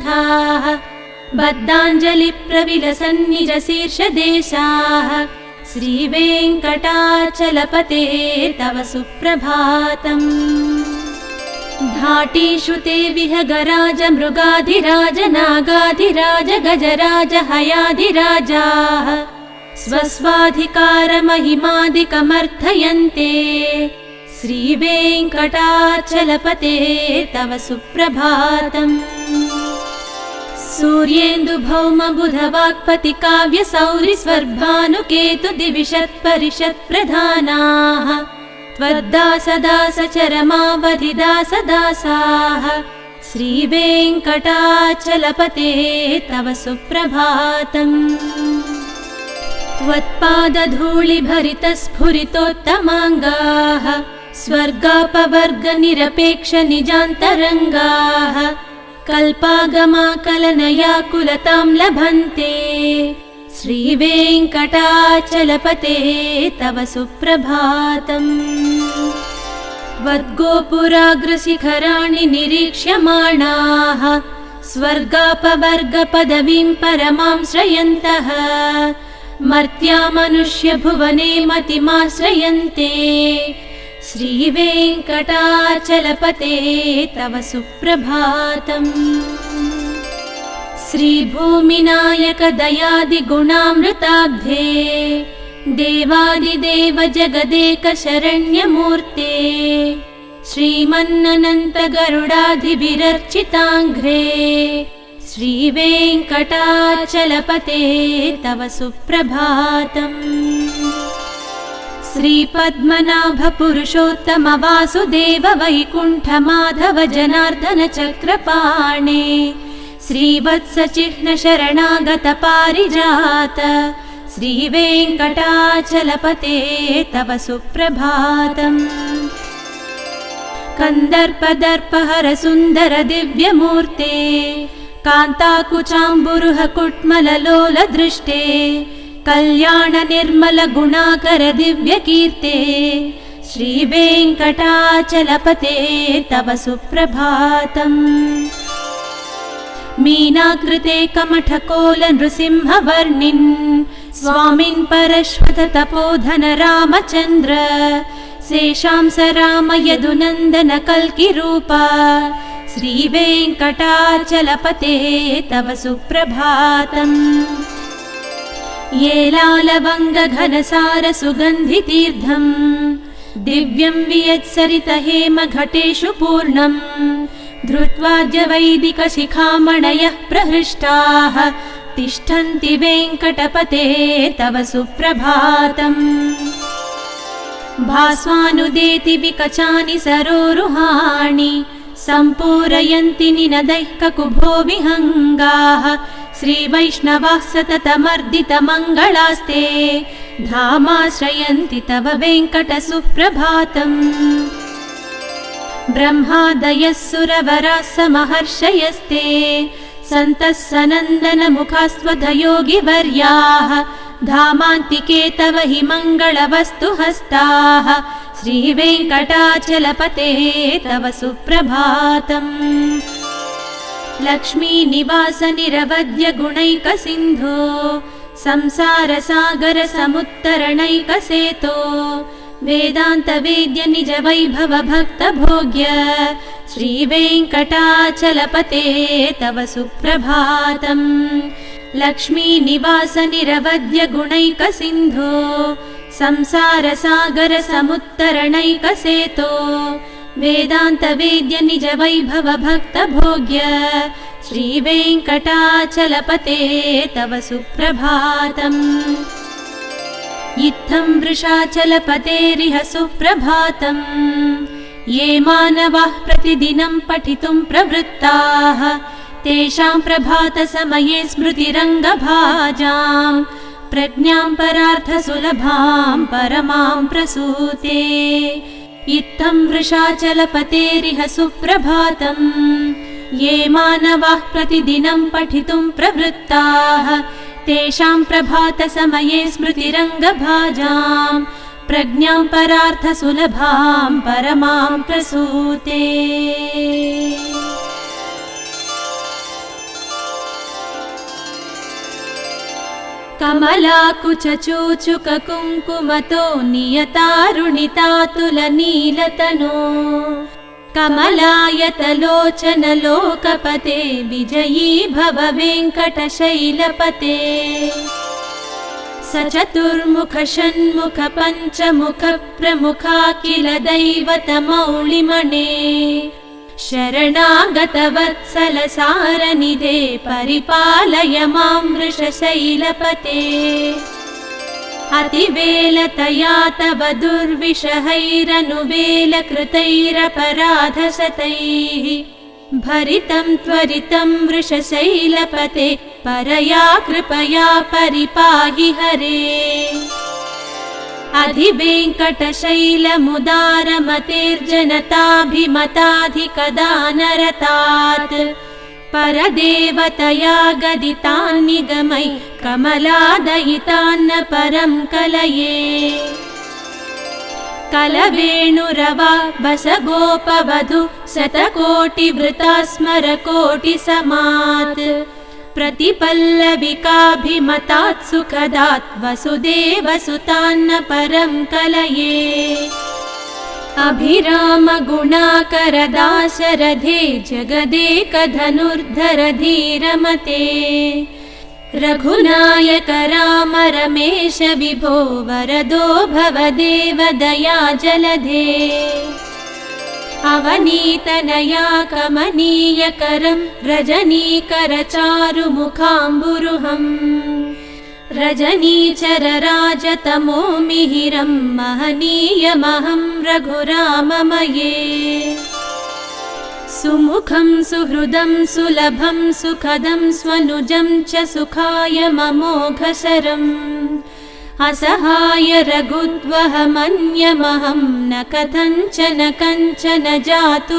रथाः बद्धाञ्जलिप्रविलसन्निजशीर्षदेशाः श्रीवेङ्कटाचलपते तव सुप्रभातम्। धाटीषु ते विहगराज मृगाधिराज नागाधिराज गजराज हयाधिराजाः स्वस्वाधिकारमहिमादिकमर्थयन्ते श्रीवेङ्कटाचलपते तव सुप्रभातम्। सूर्येन्दुभौमबुधवाक्पति काव्यसौरिस्वर्भानुकेतु दिविषत्परिषत्प्रधानाः त्वद्दासदासचरमावधिदासदासाः श्रीवेङ्कटाचलपते तव सुप्रभातम्। त्वत्पादधूलिभरितस्फुरितोत्तमाङ्गाः स्वर्गापवर्गनिरपेक्षनिजान्तरङ्गाः कल्पागमाकलनयाकुलतां लभन्ते श्रीवेङ्कटाचलपते तव सुप्रभातम्। त्वद्गोपुराग्रशिखराणि निरीक्ष्यमाणाः स्वर्गापवर्गपदवीं परमां श्रयन्तः मर्त्या मनुष्यभुवने मतिमाश्रयन्ते श्रीवेङ्कटाचलपते तव सुप्रभातम्। श्रीभूमिनायक दयादिगुणामृताब्धे देवादिदेव जगदेक शरण्यमूर्ते श्रीमन्ननन्त गरुडाधिभिरर्चिताङ्घ्रे श्रीवेङ्कटाचलपते तव सुप्रभातम्। श्रीपद्मनाभ पुरुषोत्तम वासुदेव वैकुण्ठमाधव जनार्दन चक्रपाणे श्रीवत्सचिह्न शरणागत पारिजात श्रीवेङ्कटाचलपते तव सुप्रभातम्। कन्दर्पदर्पहर सुन्दर दिव्यमूर्ते कान्ताकुचाम्बुरुह कुट्मललोल दृष्टे कल्याण निर्मल गुणाकर दिव्यकीर्ते श्रीवेङ्कटाचलपते तव सुप्रभातम्। मीनाकृते कमठकोल नृसिंहवर्णिन् स्वामिन् परश्वत तपोधन रामचन्द्र शेषांस राम यदुनन्दन कल्किरूपा श्रीवेङ्कटाचलपते तव सुप्रभातम्। ये लालवङ्गघनसार सुगन्धितीर्थम् दिव्यं वियत्सरित हेम घटेषु पूर्णम् धृत्वाद्य वैदिकशिखामणयः प्रहृष्टाः तिष्ठन्ति वेङ्कटपते तव सुप्रभातम्। भास्वानुदेति विकचानि सरोरुहाणि सम्पूरयन्ति निनदैः ककुभो विहङ्गाः श्रीवैष्णवाः सततमर्दितमङ्गलास्ते धामाश्रयन्ति तव वेङ्कट सुप्रभातम्। ब्रह्मादयः सुरवराः समहर्षयस्ते सन्तः सनन्दन मुखास्त्वधयोगिवर्याः धामान्तिके तव हि मङ्गलवस्तु हस्ताः श्रीवेङ्कटाचलपते तव सुप्रभातम्। लक्ष्मीनिवास निरवध्य गुणैकसिन्धो संसारसागर समुत्तरणैकसेतो वेदान्त वेद्य निज वैभव भक्त भोग्य श्रीवेङ्कटाचलपते तव सुप्रभातम्। लक्ष्मीनिवास निरवध्य गुणैकसिन्धो संसारसागर समुत्तरणैकसेतो वेदान्त वेद्य निज वैभव भक्त भोग्य श्रीवेङ्कटाचलपते तव सुप्रभातम्। इत्थं वृषाचलपतेरिह सुप्रभातम्। ये मानवाः प्रतिदिनं पठितुं प्रवृत्ताः तेषां प्रभातसमये स्मृतिरङ्गभाजां प्रज्ञां परार्थसुलभां परमां प्रसूते। इत्थं वृषाचलपतेरिह सुप्रभातम्। ये मानवाः प्रतिदिनं पठितुं प्रवृत्ताः तेषां प्रभातसमये स्मृतिरङ्गभाजां प्रज्ञां परार्थसुलभां परमां प्रसूते। कमलाकुचूचुककुङ्कुमतो नियतारुणितातुलनीलतनो कमलायतलोचनलोकपते विजयी भव वेङ्कटशैलपते सचतुर्मुख षण्मुख पञ्चमुख प्रमुखाखिल दैवतमौलिमणे शरणागतवत्सल सारनिधे परिपालय मां वृषशैलपते अतिवेलतया तव दुर्विषहैरनुवेलकृतैरपराधशतैः भरितं त्वरितं वृषशैलपते परया कृपया परिपाहि हरे अधिवेङ्कटशैलमुदारमतेर्जनताभिमताधिकदानरतात् परदेवतया गदितान्निगमै कमलादयितान्न परं कलये कलवेणुरवा बसगोपवधू शतकोटिवृता स्मरकोटिसमात् प्रतिपल्लविकाभिमतात् सुखदात् वसुदेवसुतान्न परं कलये अभिरामगुणाकरदाशरथे जगदेकधनुर्धर धीरमते रघुनायक राम रमेश विभो वरदो भवदेव दयाजलधे अवनीतनया कमनीयकरं रजनीकरचारुमुखाम्बुरुहम् रजनीचरराजतमो मिहिरं महनीयमहं रघुराममये सुमुखं सुहृदं सुलभं सुखदं स्वनुजं च सुखाय ममोघशरम् असहाय रघुद्वहमन्यमहं न कथञ्चन कञ्चन जातु